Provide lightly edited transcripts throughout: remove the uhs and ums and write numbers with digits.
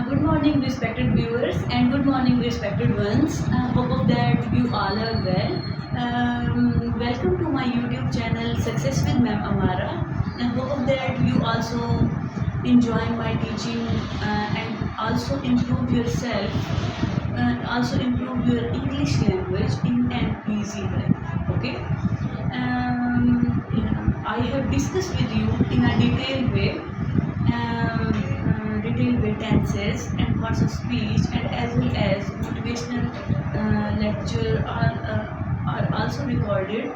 Good morning, respected viewers, and good morning, respected ones. Hope that you all are well. Welcome to my YouTube channel, Success with Ma'am Amara. And hope that you also enjoy my teaching and also improve yourself, also improve your English language in an easy way. Okay. I have discussed with you in a detailed way detailed way tenses and parts of speech, and as well as motivational lecture are also recorded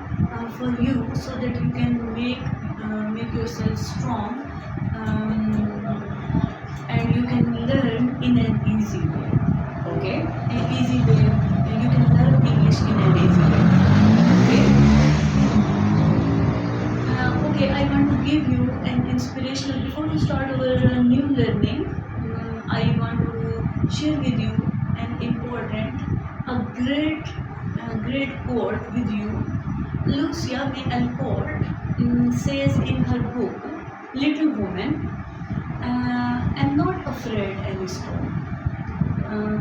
for you, so that you can make yourself strong, and you can learn in an easy way. Okay, an easy way, and you can learn English in an easy way. Okay, I want to give you an inspirational. Before we start our new learning, I want to share with you an important, great quote with you. Lucia May Alcott says in her book, Little Woman, "I'm not afraid any storm.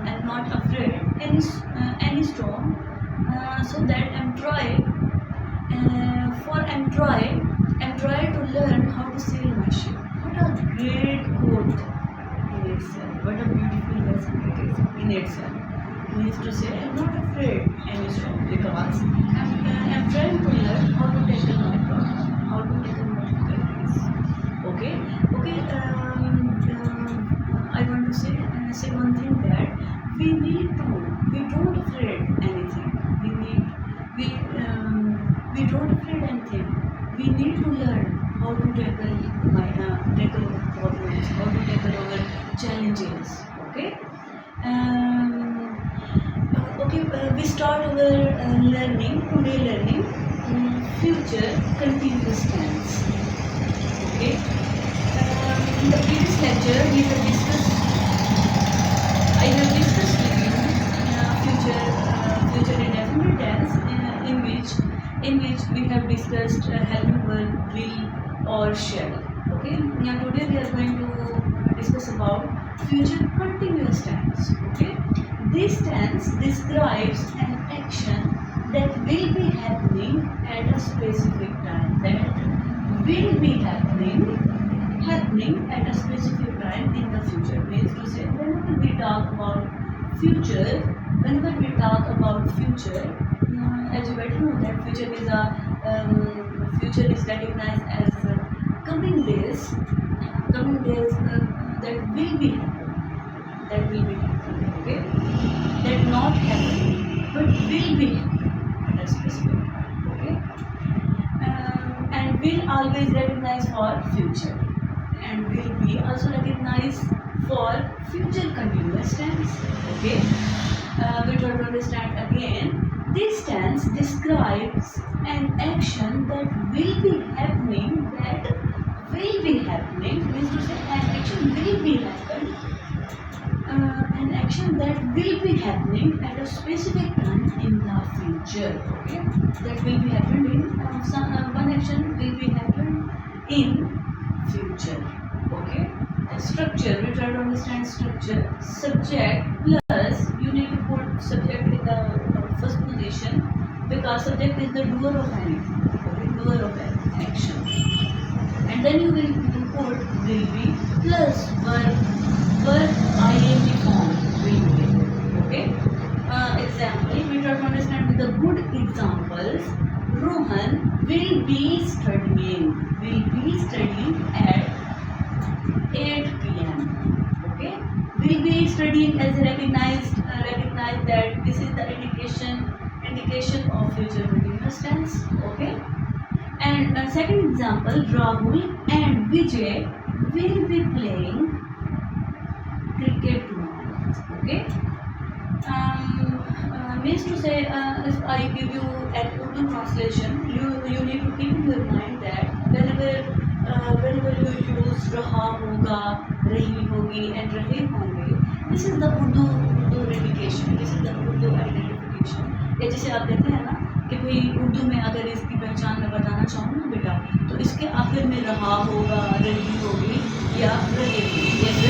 I'm not afraid any storm. So that I'm trying to learn how to sail my ship." What a great quote in itself. What a beautiful lesson it is in itself. Means to say, I'm not afraid any storm, because I'm trying to learn how to tackle my problem, how to tackle my difficulties. Okay, okay. I want to say one thing, that we don't afraid anything. We don't afraid anything. We need to learn how to tackle problems, how to tackle our challenges. Okay. We start our today learning future continuous tense. Okay. In the previous lecture, I have discussed with you future indefinite tense, in which we have discussed helping verb, will or shall. Okay. Now today we are going to discuss about future continuous tense. Okay. This tense describes an action that will be happening at a specific time. That will be happening at a specific time in the future. Means to say, whenever we talk about future, as you better know, that future is recognized as coming days that will be happening. Okay, that not happening, but will be happening at a specific time. Okay, and will always recognize for future, and will be also recognized for future continuous tense. Okay, we try to understand again. This tense describes an action that will be happening. Means to say, an action will be happen. An action that will be happening at a specific time in the future. Okay, that will be happening in one action will be happened in future. Okay, the structure, we try to understand structure. Subject plus, you need to put subject in the first position, because subject is the doer of anything. Okay, doer of an action, and then you will put will be plus verb ing form will be. Okay. Example, we try to understand with the good examples. Rohan will be studying at 8 p.m. Okay, will be studying as recognize that this is the indication of future continuous tense. Okay, and second example, Rahul and Vijay will be playing cricket tomorrow. Okay. Means to say, if I give you an Urdu translation, you need to keep in your mind that whenever you use raha hoga, rahi hogi, and rahe honge, this is the Urdu indication. This is the Urdu identification. ये जैसे आप देखते हैं ना कि भाई उर्दू में अगर इसकी पहचान मैं बताना चाहूँ ना बेटा, तो इसके आखिर में रहा होगा, रही होगी या रहेगी। जैसे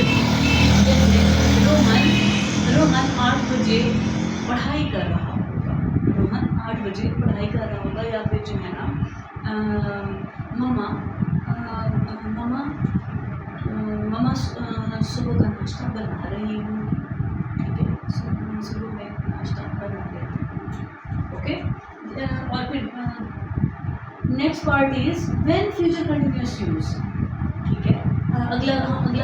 रोहन 8 बजे पढ़ाई कर रहा होगा, रोहन 8 बजे पढ़ाई कर रहा होगा। या फिर जो है ना मम्मा सुबह का नाश्ता बना रही हूँ, ठीक है, सुबह में नाश्ता बना रही हूँ। ओके, और फिर next part is when future continuous use, ठीक है। अगला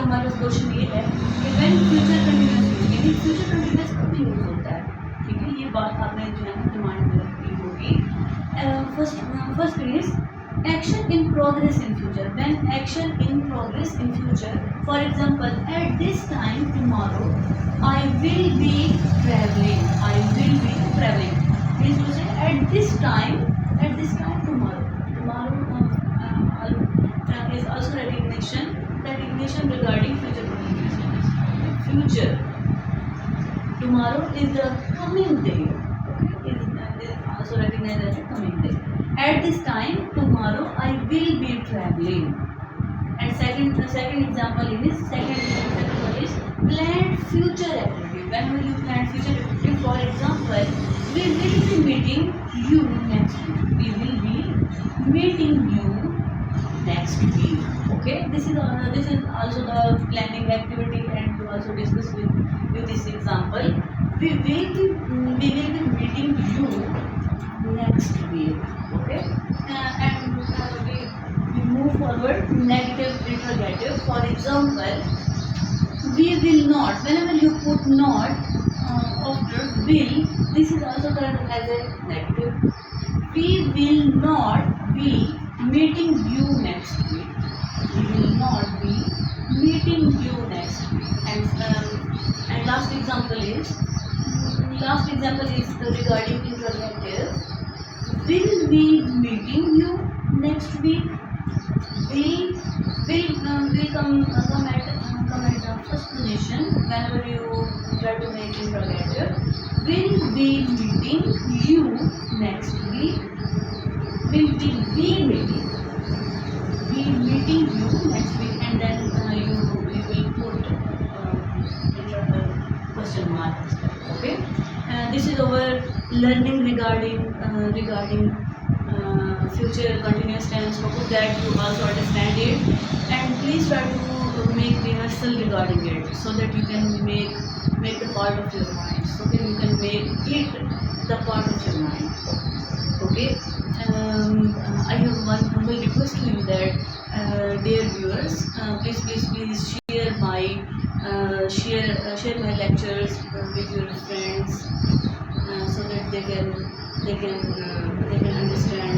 हमारा क्वेश्चन ये है कि व्हेन फ्यूचर कंटिन्यूअस यूज, यानी फ्यूचर कंटिन्यूअस कब यूज होता है, ठीक है। ये बात आपने जो है ना दिमाग में रखनी होगी। First is action in progress in future. When action in progress in future, for example, at this time tomorrow I will be traveling, I will be traveling, means to say at this time tomorrow is also recognition regarding future continuous. Future, tomorrow is the coming day, okay, is also recognized as a coming day. At this time tomorrow I will be traveling. And second example is second one is planned future activity. Whenever you plan future activity, for example, we will be meeting you next week, we will be meeting you next week. Okay, this is also the planning activity, and to also discuss with this example, we will be meeting you next week. Okay, and we move forward. Negative interrogative, for example, we will not, whenever you put not after will, this is also termed as a negative. We will not be meeting you next week, we will not be meeting you next week. And last example is regarding interrogative. Will we meeting you next week? Will come at the first position whenever you try to make interrogative. Will be meeting you next week. Will be meeting you next week, and then you will put question mark. Okay, this is our learning regarding future continuous tense. Hope that you also understand it, and please try to make rehearsal regarding it, so that you can make the part of your mind, so that you can make it the part of your mind. Okay, I have one humble request to you that dear viewers, please share my lectures with your friends, so that they can understand